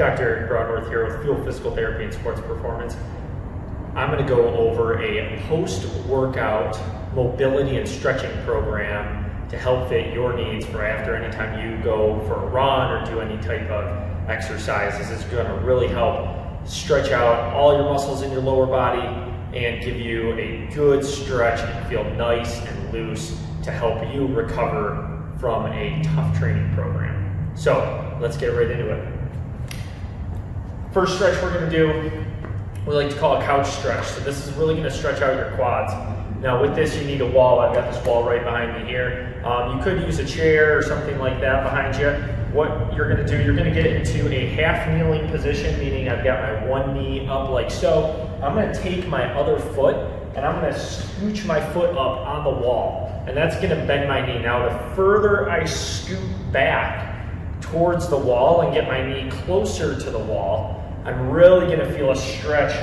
Dr. Broadworth here with Fuel Physical Therapy and Sports Performance. I'm going to go over a post-workout mobility and stretching program to help fit your needs for after any time you go for a run or do any type of exercise. This is going to really help stretch out all your muscles in your lower body and give you a good stretch and feel nice and loose to help you recover from a tough training program. So let's get right into it. First stretch we're going to do, we like to call a couch stretch. So this is really going to stretch out your quads. Now with this you need a wall. I've got this wall right behind me here. You could use a chair or something like that behind you. What you're going to do, you're going to get into a half kneeling position, meaning I've got my one knee up like so. I'm going to take my other foot and I'm going to scooch my foot up on the wall. And that's going to bend my knee. Now the further I scoot back towards the wall and get my knee closer to the wall, I'm really going to feel a stretch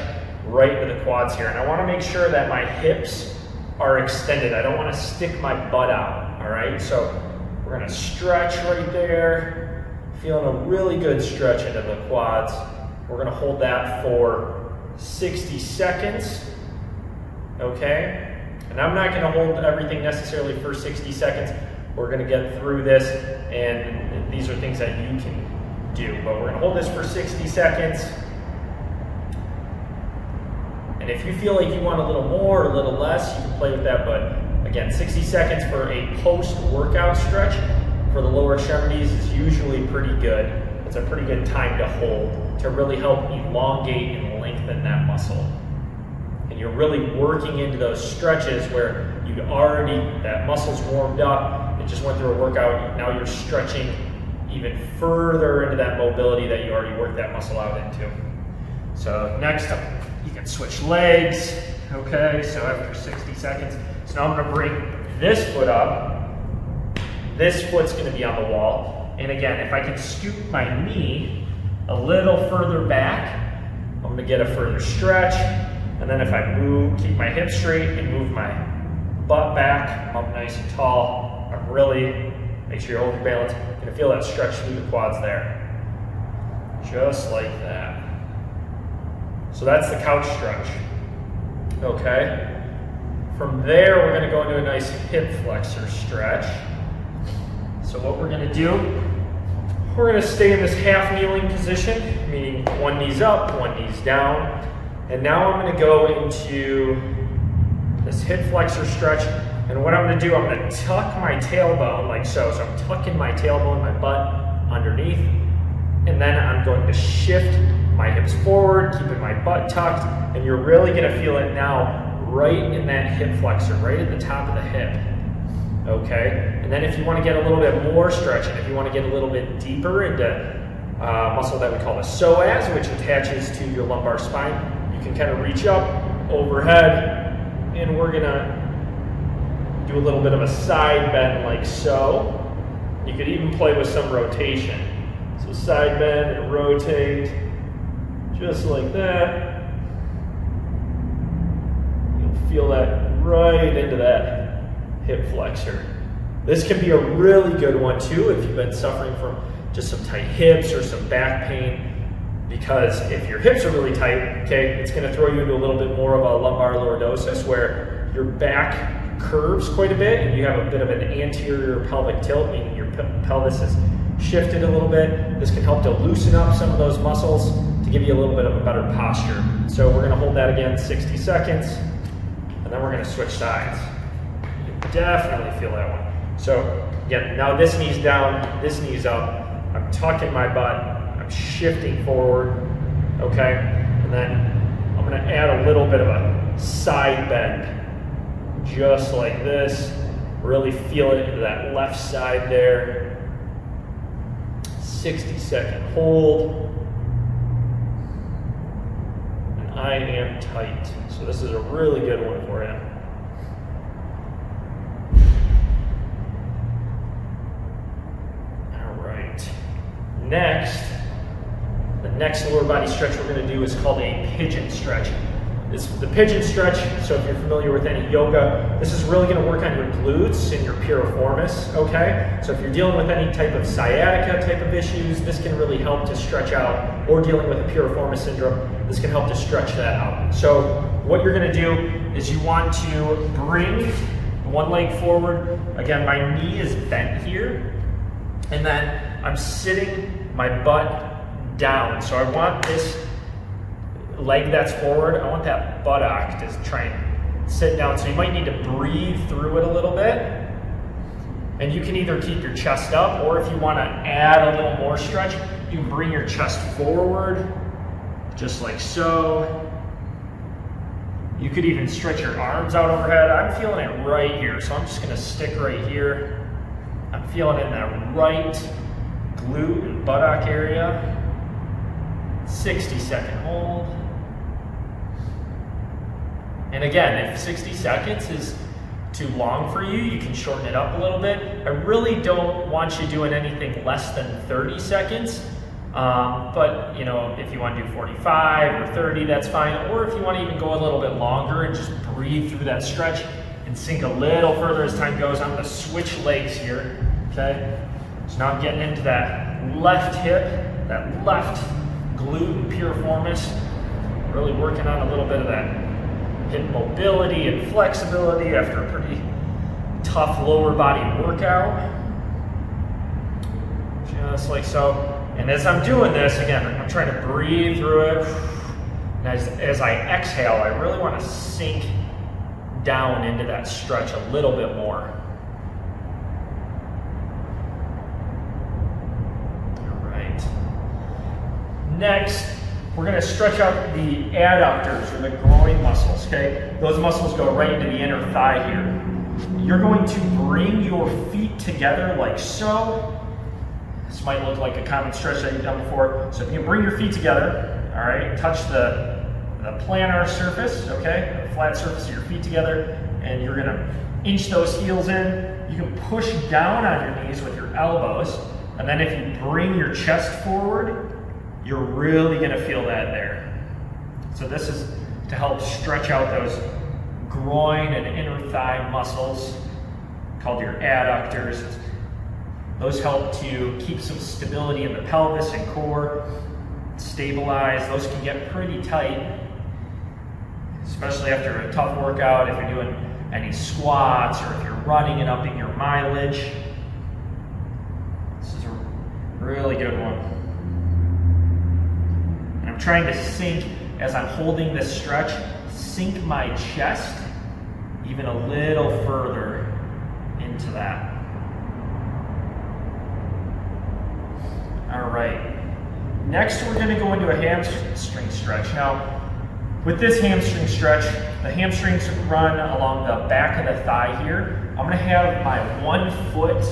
right into the quads here. And I want to make sure that my hips are extended. I don't want to stick my butt out, all right? So we're going to stretch right there, feeling a really good stretch into the quads. We're going to hold that for 60 seconds, okay? And I'm not going to hold everything necessarily for 60 seconds. We're going to get through this, and these are things that you can do. But we're going to hold this for 60 seconds. And if you feel like you want a little more or a little less, you can play with that. But again, 60 seconds for a post-workout stretch for the lower extremities is usually pretty good. It's a pretty good time to hold to really help elongate and lengthen that muscle. And you're really working into those stretches where that muscle's warmed up, it just went through a workout, now you're stretching even further into that mobility that you already worked that muscle out into. So next up, you can switch legs, okay? So after 60 seconds, so now I'm gonna bring this foot up. This foot's gonna be on the wall. And again, if I can scoop my knee a little further back, I'm gonna get a further stretch. And then if I keep my hips straight and move my butt back, up nice and tall, I'm really, make sure you hold your balance, you're gonna feel that stretch through the quads there. Just like that. So that's the couch stretch, okay? From there, we're gonna go into a nice hip flexor stretch. So what we're gonna do, we're gonna stay in this half kneeling position, meaning one knee's up, one knee's down. And now I'm gonna go into this hip flexor stretch. And what I'm gonna do, I'm gonna tuck my tailbone like so. So I'm tucking my tailbone, my butt underneath. And then I'm going to shift my hips forward, keeping my butt tucked. And you're really gonna feel it now right in that hip flexor, right at the top of the hip. Okay? And then if you wanna get a little bit more stretching, if you wanna get a little bit deeper into a muscle that we call the psoas, which attaches to your lumbar spine, you can kind of reach up, overhead, and we're gonna do a little bit of a side bend like so. You could even play with some rotation. So side bend and rotate, just like that. You'll feel that right into that hip flexor. This can be a really good one too if you've been suffering from just some tight hips or some back pain. Because if your hips are really tight, okay, it's going to throw you into a little bit more of a lumbar lordosis where your back curves quite a bit and you have a bit of an anterior pelvic tilt, meaning your pelvis is shifted a little bit. This can help to loosen up some of those muscles to give you a little bit of a better posture. So we're going to hold that again 60 seconds and then we're going to switch sides. You definitely feel that one. So again, now this knee's down, this knee's up. I'm tucking my butt. Shifting forward, okay? And then I'm gonna add a little bit of a side bend, just like this. Really feel it into that left side there. 60-second hold. And I am tight. So this is a really good one for you. All right. Next, the next lower body stretch we're going to do is called a pigeon stretch. is the pigeon stretch. So if you're familiar with any yoga, this is really going to work on your glutes and your piriformis, okay? So if you're dealing with any type of sciatica type of issues, this can really help to stretch out, or dealing with a piriformis syndrome, this can help to stretch that out. So what you're going to do is you want to bring one leg forward. Again, my knee is bent here, and then I'm sitting my butt down. So I want this leg that's forward, I want that buttock to try and sit down. So you might need to breathe through it a little bit. And you can either keep your chest up, or if you want to add a little more stretch, you can bring your chest forward, just like so. You could even stretch your arms out overhead. I'm feeling it right here, so I'm just going to stick right here. I'm feeling it in that right glute and buttock area. 60-second hold. And again, if 60 seconds is too long for you, you can shorten it up a little bit. I really don't want you doing anything less than 30 seconds. But you know, if you want to do 45 or 30, that's fine. Or if you want to even go a little bit longer and just breathe through that stretch and sink a little further as time goes, I'm going to switch legs here, okay? So now I'm getting into that left hip, that left glute and piriformis, really working on a little bit of that hip mobility and flexibility after a pretty tough lower body workout. Just like so. And as I'm doing this, again, I'm trying to breathe through it. And as I exhale, I really want to sink down into that stretch a little bit more. All right. Next, we're going to stretch out the adductors, or the groin muscles, okay? Those muscles go right into the inner thigh here. You're going to bring your feet together like so. This might look like a common stretch that you've done before. So if you can bring your feet together, all right, touch the plantar surface, okay, the flat surface of your feet together, and you're going to inch those heels in. You can push down on your knees with your elbows, and then if you bring your chest forward, you're really going to feel that there. So this is to help stretch out those groin and inner thigh muscles called your adductors. Those help to keep some stability in the pelvis and core, stabilize. Those can get pretty tight, especially after a tough workout, if you're doing any squats or if you're running and upping your mileage. This is a really good one. And I'm trying to sink, as I'm holding this stretch, sink my chest even a little further into that. All right, next we're going to go into a hamstring stretch. Now, with this hamstring stretch, the hamstrings run along the back of the thigh here. I'm going to have my one foot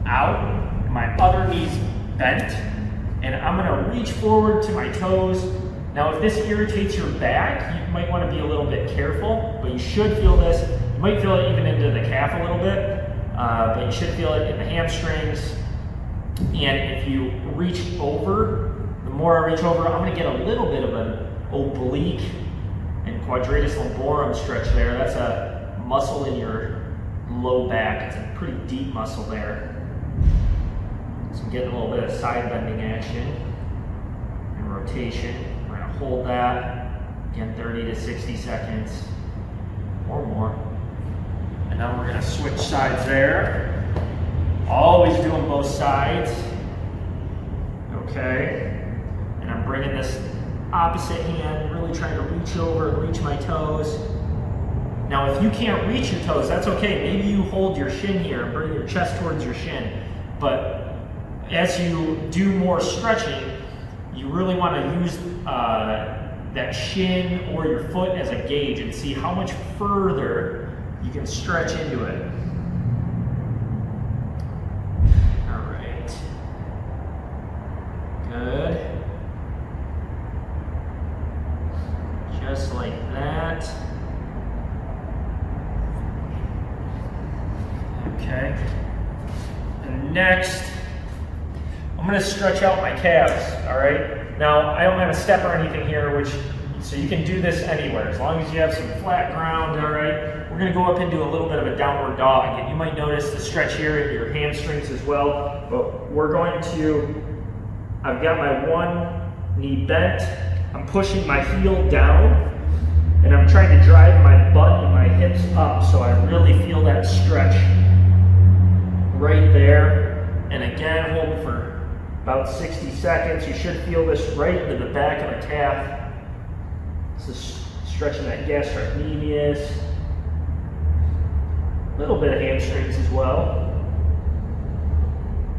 out, my other knee's bent, and I'm going to reach forward to my toes. Now, if this irritates your back, you might want to be a little bit careful, but you should feel this. You might feel it even into the calf a little bit, but you should feel it in the hamstrings. And if you reach over, the more I reach over, I'm going to get a little bit of an oblique and quadratus lumborum stretch there. That's a muscle in your low back. It's a pretty deep muscle there. So I'm getting a little bit of side bending action and rotation. We're going to hold that, again, 30 to 60 seconds or more. And now we're going to switch sides there. Always doing both sides, okay? And I'm bringing this opposite hand, really trying to reach over and reach my toes. Now, if you can't reach your toes, that's okay. Maybe you hold your shin here and bring your chest towards your shin. But as you do more stretching, you really want to use that shin or your foot as a gauge and see how much further you can stretch into it. Good. Just like that. Okay. And next, I'm going to stretch out my calves, all right? Now, I don't have a step or anything here, which So you can do this anywhere, as long as you have some flat ground, all right? We're gonna go up into a little bit of a downward dog, and you might notice the stretch here in your hamstrings as well, but we're going to, I've got my one knee bent, I'm pushing my heel down, and I'm trying to drive my butt and my hips up so I really feel that stretch right there. And again, hold for about 60 seconds. You should feel this right into the back of the calf. This is stretching that gastrocnemius. A little bit of hamstrings as well.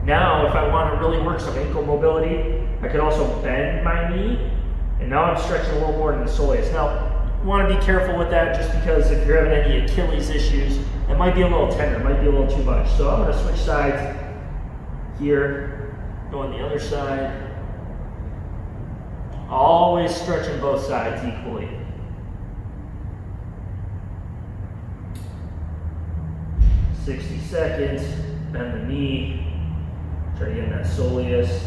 Now, if I want to really work some ankle mobility, I could also bend my knee, and now I'm stretching a little more in the soleus. Now, you want to be careful with that, just because if you're having any Achilles issues, it might be a little tender, it might be a little too much. So I'm going to switch sides here, go on the other side. Always stretching both sides equally. "60 seconds, bend the knee, try to get in that soleus.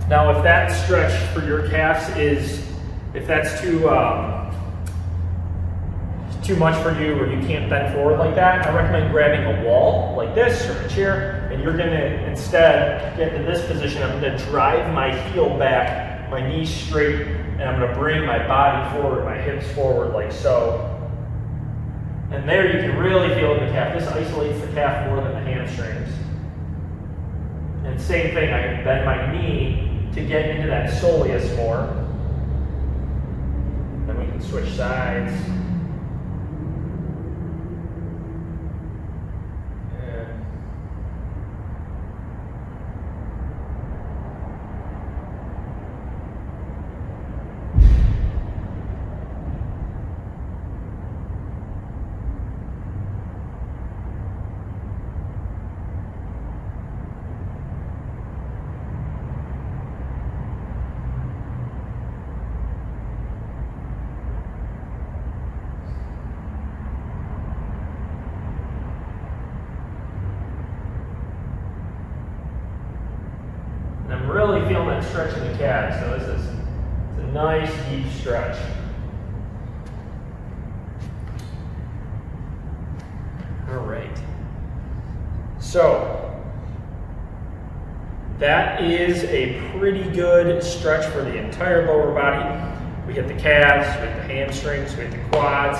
Now, if that stretch for your calves is, if that's too much for you, or you can't bend forward like that, I recommend grabbing a wall like this or a chair, and you're gonna instead get into this position. I'm gonna drive my heel back, my knees straight, and I'm gonna bring my body forward, my hips forward like so. And there you can really feel the calf. This isolates the calf more than the hamstrings. And same thing, I can bend my knee to get into that soleus more. Then we can switch sides. I'm really feeling that stretch in the calf, so it's a nice deep stretch. All right. So that is a pretty good stretch for the entire lower body. We hit the calves, we hit the hamstrings, we hit the quads,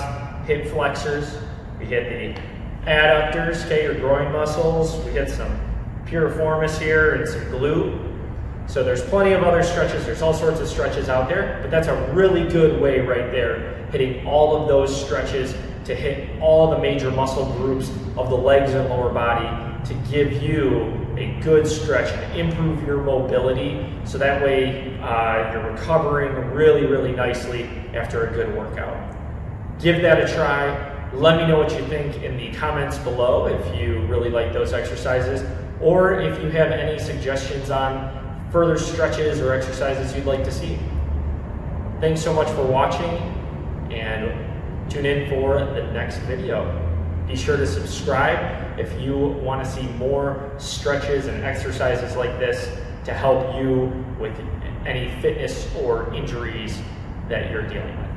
hip flexors, we hit the adductors, okay, your groin muscles, we hit some piriformis here and some glute. So there's plenty of other stretches, there's all sorts of stretches out there, but that's a really good way right there, hitting all of those stretches to hit all the major muscle groups of the legs and lower body to give you a good stretch and improve your mobility, so that way you're recovering really, really nicely after a good workout. Give that a try. Let me know what you think in the comments below if you really like those exercises, or if you have any suggestions on further stretches or exercises you'd like to see. Thanks so much for watching, and tune in for the next video. Be sure to subscribe if you want to see more stretches and exercises like this to help you with any fitness or injuries that you're dealing with.